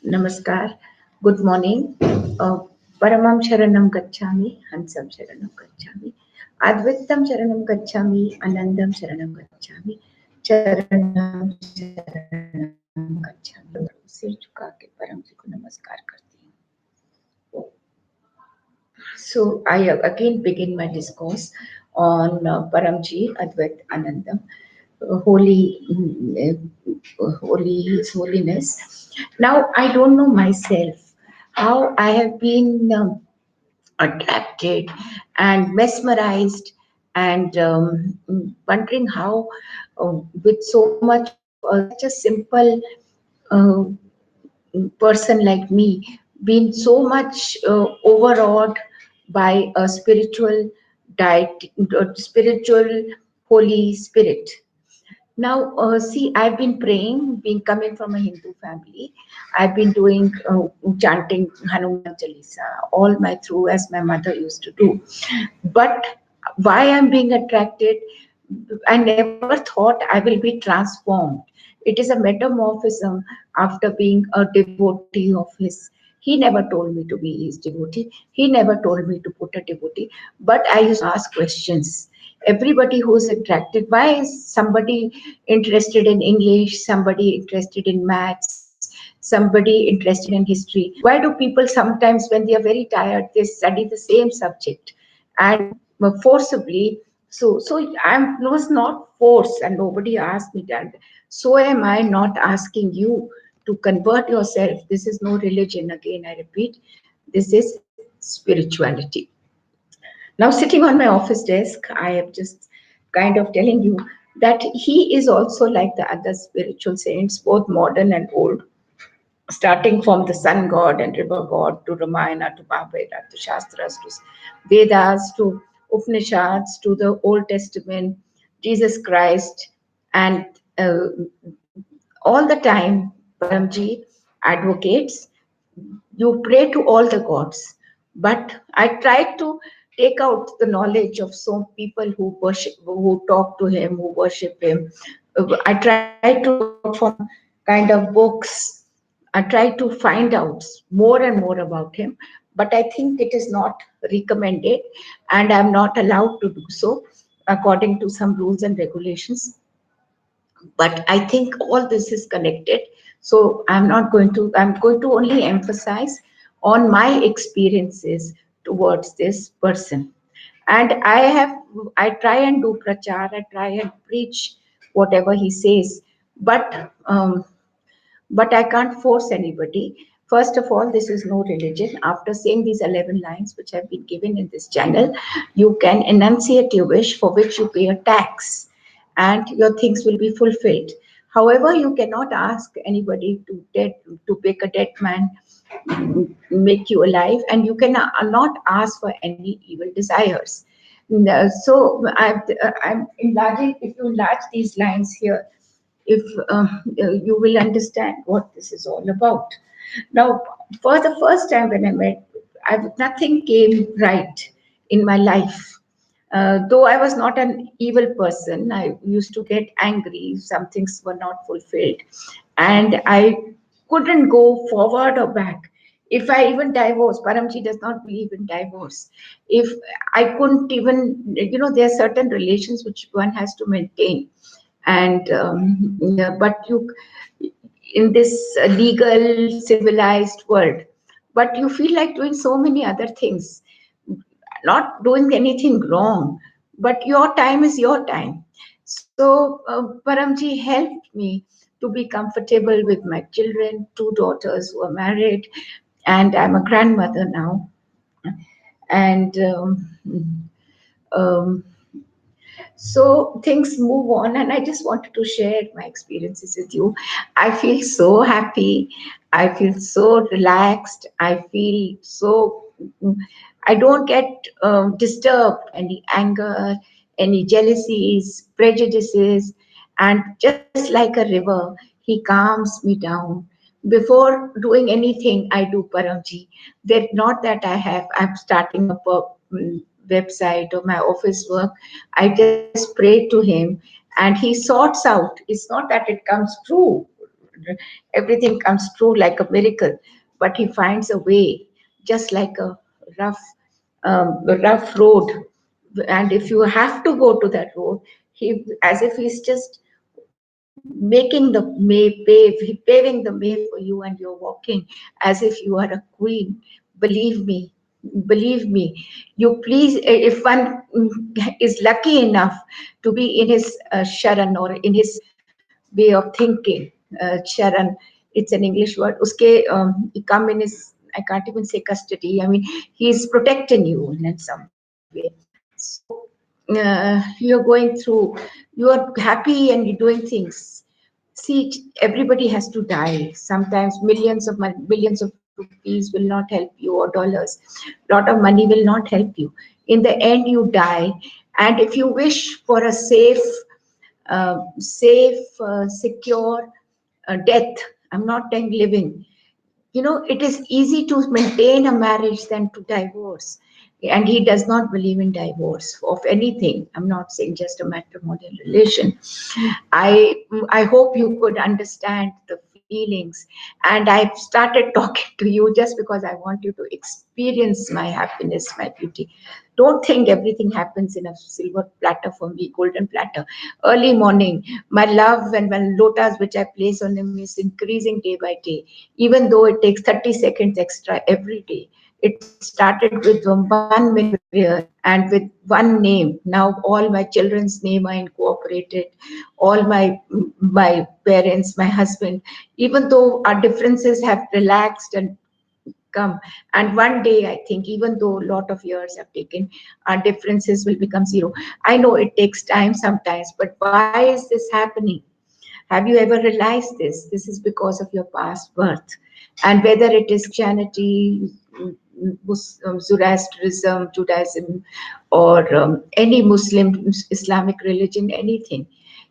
Namaskar. Good morning. Paramam Sharanam Gacchami, Hansam Sharanam Gacchami, Advaitam Sharanam Gacchami, Anandam Sharanam Gacchami, Charanam Sharanam Gacchami. सिर झुका के परम जी को नमस्कार करती हूँ. So I again begin my discourse on ParamJi, Advait Anandam, holy His Holiness. Now I don't know myself how I have been attracted and mesmerized and wondering how, with so much of such a simple uh, person like me, been so much overawed by a spiritual diet, spiritual Holy Spirit. Now, see, I've been praying, being coming from a Hindu family. I've been doing chanting Hanuman Chalisa all my through, as my mother used to do. But why I'm being attracted, I never thought I will be transformed. It is a metamorphism after being a devotee of his. He never told me to be his devotee. He never told me to put a devotee. But I used to ask questions. Everybody who's attracted, why is somebody interested in English, somebody interested in maths, somebody interested in history? Why do people sometimes, when they are very tired, they study the same subject and forcibly? So I was not forced, and nobody asked me that. So am I not asking you to convert yourself. This is no religion. Again, I repeat, this is spirituality. Now, sitting on my office desk, I am just kind of telling you that he is also like the other spiritual saints, both modern and old, starting from the sun god and river god to Ramayana to Mahabharata to Shastras to Vedas to Upanishads to the Old Testament, Jesus Christ, and uh, all the time, Paramji advocates, you pray to all the gods. But I try to take out the knowledge of some people who worship, who talk to him, who worship him. I try to take out from kind of books. I try to find out more and more about him. But I think it is not recommended, and I'm not allowed to do so according to some rules and regulations. But I think all this is connected. So I'm going to only emphasize on my experiences towards this person. And I try and do prachar, I try and preach whatever he says, but I can't force anybody. First of all, this is no religion. After saying these 11 lines, which have been given in this channel, you can enunciate your wish for which you pay a tax and your things will be fulfilled. However, you cannot ask anybody to make a dead man make you alive, and you cannot not ask for any evil desires. So I'm enlarging, if you enlarge these lines here, if you will understand what this is all about. Now, for the first time when I met, nothing came right in my life. Though I was not an evil person, I used to get angry if some things were not fulfilled. And I couldn't go forward or back. If I even divorce, Paramji does not believe in divorce. If I couldn't even, there are certain relations which one has to maintain. And yeah, but you, in this legal, civilized world, but you feel like doing so many other things, not doing anything wrong, but your time is your time. So Paramji helped me to be comfortable with my children, two daughters who are married, and I'm a grandmother now. And um, so things move on, and I just wanted to share my experiences with you. I feel so happy. I feel so relaxed. I feel so. I don't get disturbed, any anger, any jealousies, prejudices, and just like a river, he calms me down. Before doing anything, I do Paramji. That not that I'm starting up a website or my office work. I just pray to him and he sorts out. It's not that it comes true. everything comes true like a miracle. But he finds a way, just like rough, rough road. And if you have to go to that road, he, as if he's just making the paving the way for you, and you're walking as if you are a queen. Believe me, believe me. You please, if one is lucky enough to be in his sharan, or in his way of thinking, sharan, it's an English word. Uske come in his, I can't even say custody. I mean, he's protecting you in some way. So you're going through, you're happy and you're doing things. See, everybody has to die. Sometimes millions of rupees will not help you, or dollars. Lot of money will not help you. In the end, you die. And if you wish for a secure death, I'm not saying living, it is easy to maintain a marriage than to divorce. And he does not believe in divorce of anything. I'm not saying just a matrimonial relation. I hope you could understand the feelings. And I've started talking to you just because I want you to experience my happiness, my beauty. Don't think everything happens in a silver platter for me, golden platter. Early morning, my love and my lotus which I place on him is increasing day by day, even though it takes 30 seconds extra every day. It started with 1 minute of prayer and with one name. Now all my children's name are incorporated, all my parents, my husband, even though our differences have relaxed and come. And one day, I think, even though a lot of years have taken, our differences will become zero. I know it takes time sometimes, but why is this happening? Have you ever realized this? This is because of your past birth. And whether it is Christianity, Zoroastrianism, Judaism, or any Muslim, Islamic religion, anything,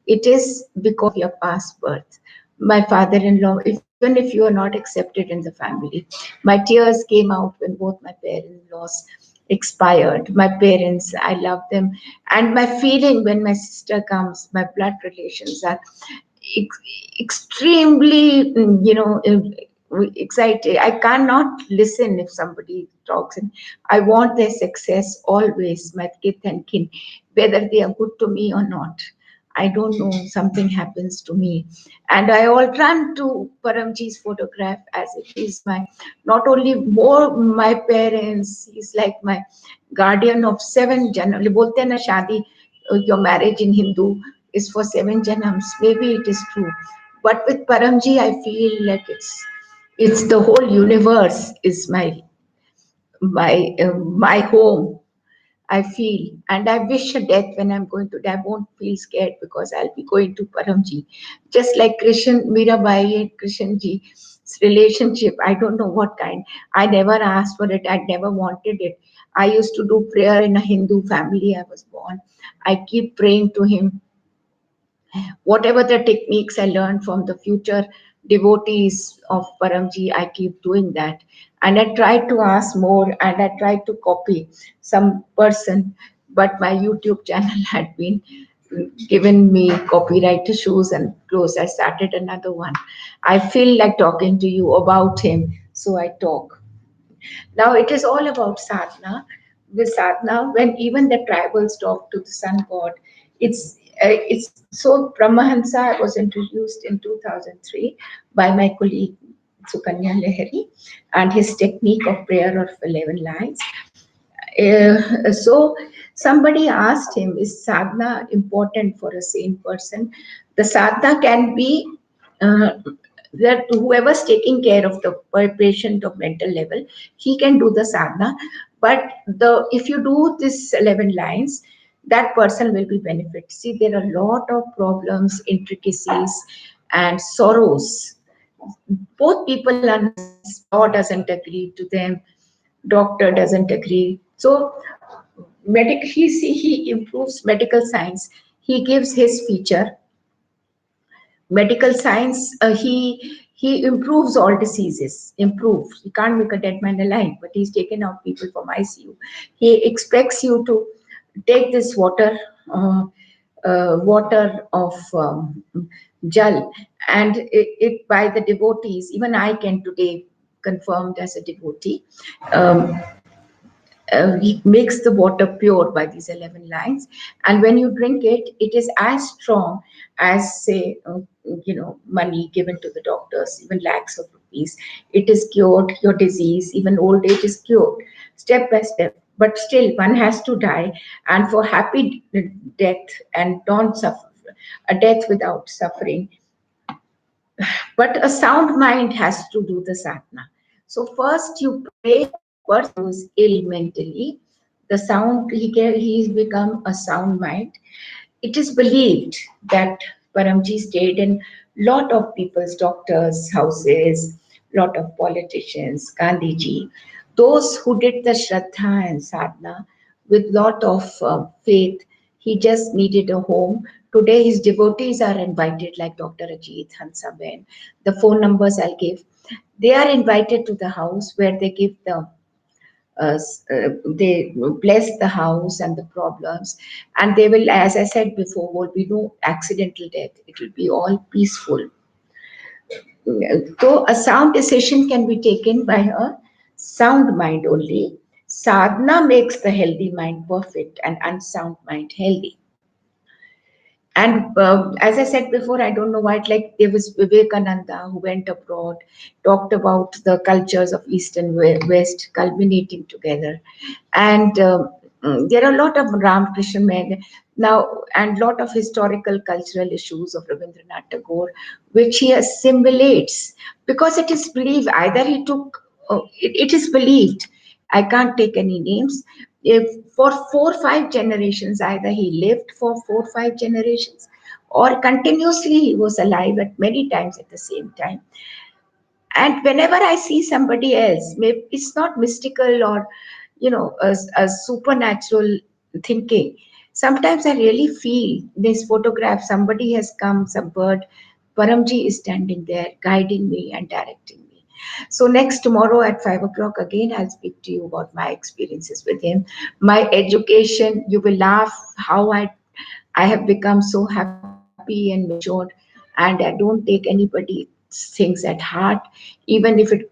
it is because of your past birth. My father-in-law, even if you are not accepted in the family, my tears came out when both my parents-in-laws expired. My parents, I love them. And my feeling when my sister comes, my blood relations are extremely, excited. I cannot listen if somebody talks, and I want their success always, my kith and kin, whether they are good to me or not. I don't know, something happens to me. And I all run to Paramji's photograph as if he's my, not only more my parents, he's like my guardian of 7 janam. बोलते हैं ना शादी, your marriage in Hindu is for 7 janams. Maybe it is true. But with Paramji, I feel like it's the whole universe is my home. I feel, and I wish a death when I'm going to die. I won't feel scared because I'll be going to Paramji. Just like Krishan, Mirabai and Krishanji's relationship, I don't know what kind. I never asked for it. I never wanted it. I used to do prayer in a Hindu family. I was born. I keep praying to him. Whatever the techniques I learned from the future devotees of Paramji, I keep doing that. And I tried to ask more, and I tried to copy some person, but my YouTube channel had been given me copyright issues and closed. I started another one. I feel like talking to you about him, so I talk. Now it is all about sadhana. With sadhana, when even the tribals talk to the sun god, it's so. Paramahansa was introduced in 2003 by my colleague Sukanya Lehari, and his technique of prayer of 11 lines. So somebody asked him, is sadhana important for a sane person? The sadhana can be uh, that whoever's taking care of the patient of mental level, he can do the sadhana. But if you do this 11 lines, that person will be benefit. See, there are a lot of problems, intricacies, and sorrows. Both people understand. Law doesn't agree to them, doctor doesn't agree. So he improves medical science. He gives his feature medical science. He improves all diseases. Improves. He can't make a dead man alive, but he's taken out people from ICU. He expects you to take this water of Jal, and it by the devotees. Even I can today confirmed as a devotee. Um, he makes the water pure by these 11 lines, and when you drink it, it is as strong as, say, money given to the doctors, even lakhs of rupees. It is cured your disease, even old age is cured step by step. But still one has to die, and for happy death and don't suffer a death without suffering. But a sound mind has to do the sadhana. So first you pray for a person who is ill mentally. The sound he's become a sound mind. It is believed that Paramji stayed in lot of people's doctors' houses, lot of politicians, Gandhiji, those who did the Shraddha and Sadhana with lot of faith. He just needed a home. Today his devotees are invited, like Dr. Ajit, Hansaben. The phone numbers I'll give. They are invited to the house where they give they bless the house and the problems, and they will, as I said before, will be no accidental death. It will be all peaceful. So a sound decision can be taken by a sound mind only. Sadhana makes the healthy mind perfect and unsound mind healthy. And as I said before, I don't know why, like there was Vivekananda who went abroad, talked about the cultures of East and West culminating together. And there are a lot of Ramakrishna Men now, and lot of historical cultural issues of Rabindranath Tagore, which he assimilates, because it is believed either he took, it is believed, I can't take any names, if for 4 or 5 generations, either he lived for 4 or 5 generations, or continuously he was alive at many times at the same time. And whenever I see somebody else, maybe it's not mystical or a supernatural thinking. Sometimes I really feel this photograph, somebody has come, some bird, Paramji is standing there guiding me and directing me. So next tomorrow at 5 o'clock again, I'll speak to you about my experiences with him, my education. You will laugh how I have become so happy and matured, and I don't take anybody's things at heart, even if it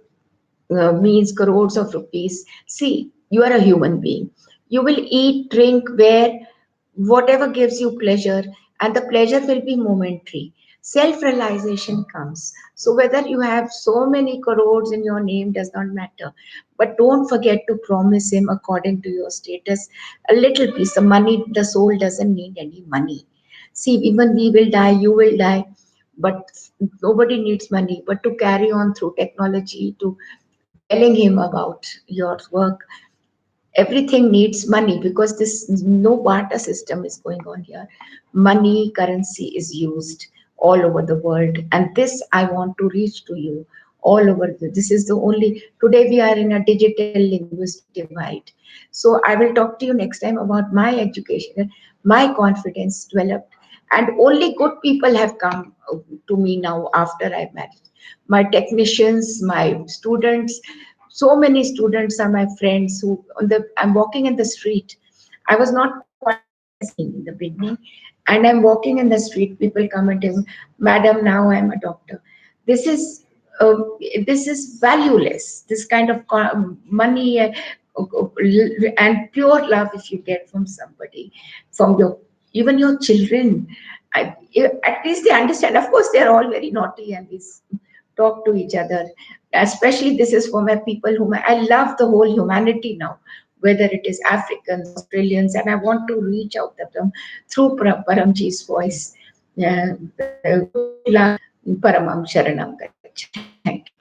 means crores of rupees. See, you are a human being. You will eat, drink, wear, whatever gives you pleasure, and the pleasure will be momentary. Self realization comes. So, whether you have so many crores in your name does not matter. But don't forget to promise Him according to your status a little piece. The money, the soul doesn't need any money. See, even we will die, you will die, but nobody needs money. But to carry on through technology, to telling him about your work, everything needs money, because this no barter system is going on here. Money, currency is used all over the world, and this I want to reach to you all over. This is the only, today we are in a digital linguistic divide. So I will talk to you next time about my education, my confidence developed, and only good people have come to me now after I married. My technicians, my students, so many students are my friends who on the, I'm walking in the street. I was not quite listening in the beginning, and I'm walking in the street. People come and tell me, "Madam, now I'm a doctor." This is uh, this is valueless. This kind of money and pure love, if you get from somebody, from your, even your children, I, at least they understand. Of course, they're all very naughty and we talk to each other. Especially this is for my people whom I love, the whole humanity now, whether it is Africans, Australians, and I want to reach out to them through Paramji's voice. Good luck. Paramam Sharanam Gacchami. Thank you.